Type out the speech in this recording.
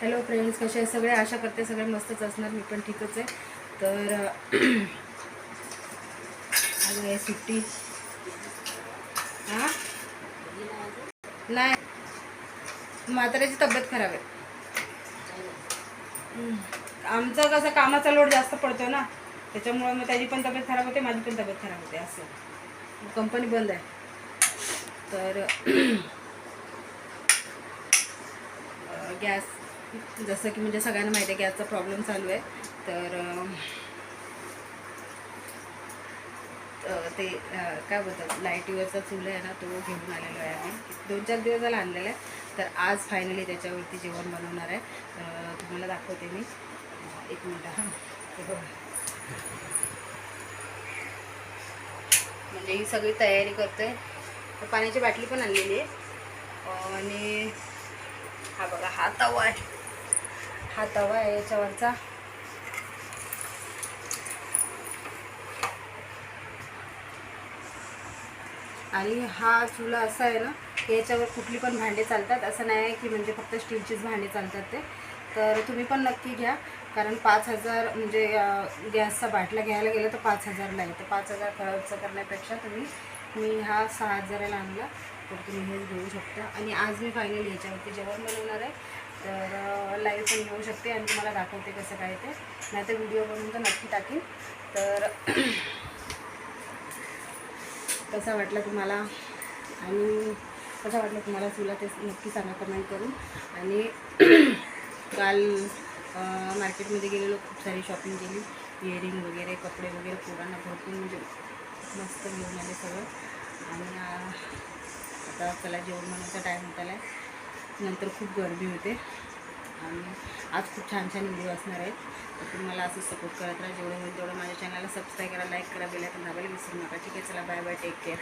Hello friends, कसे आहे सगळे? आशा करते सगळे मस्तच असणार. मी पण ठीकच आहे. तर आज आहे सुट्टी. हां नाही, म्हाताऱ्याची तब्येत खराब आहे. आमचं कसं कामाचा लोड जास्त पडतो ना, त्याच्यामुळं मग त्याची पण तब्येत खराब होते, माझी पण तब्येत खराब होते. असं कंपनी बंद आहे. तर गॅस, जसं की म्हणजे सगळ्यांना माहिती आहे गॅसचा प्रॉब्लेम चालू आहे. तर ते काय बोलतात, लाईटीवरचा चुला आहे ना, तो घेऊन आलेलो आहे आम्ही. 2-4 दिवस झाला आणलेला आहे. तर आज फायनली त्याच्यावरती जेवण बनवणार आहे. तुम्हाला दाखवते मी. एक मिनटं. हां, ते बघा, म्हणजे ही सगळी तयारी करते. तर पाण्याची बाटली पण आणलेली आहे. आणि हा बघा, हा तवा आहे. हा तवा आहे याच्यावरचा. आणि हा चुला असा आहे ना, की याच्यावर कुठली पण भांडे चालतात. असं नाही आहे की म्हणजे फक्त स्टीलचीच भांडे चालतात ते. तर तुम्ही पण नक्की घ्या, कारण 5,000 म्हणजे गॅसचा बाटला घ्यायला गेलं तर 5,000ला आहे. तर 5,000 खर्च करण्यापेक्षा मी हा 6,000ला आणला. तर तुम्ही हेच घेऊ शकता. आणि आज मी फायनली ह्याच्यावरती जेवण बनवणार आहे. तर लाईव्ह पण घेऊ शकते आणि तुम्हाला दाखवते कसं काय ते. नाही तर व्हिडिओ बनवून तर नक्की टाकेन. तर कसा वाटला तुम्हाला आणि कसा वाटला तुम्हाला चुला ते नक्की सांगा कमेंट करून. आणि काल मार्केटमध्ये गेलेलो, खूप सारी शॉपिंग केली. इयरिंग वगैरे, कपडे वगैरे, पोरांना भरपूर म्हणजे मस्त घेऊन आले सगळं. आणि आता चला जेवण बनवायचा टाईम होत आला आहे. नंतर खूप गर्दी होते. आणि आज खूप छान छान व्हिडिओ असणार आहेत. तर तुम्हाला असं सपोर्ट करत राहा. जेवढं होईल तेवढं माझ्या चॅनलला सबस्क्राईब करा, लाईक करा, बेल आयकॉन दाबायला विसरू नका. ठीक आहे, चला बाय बाय, टेक केअर.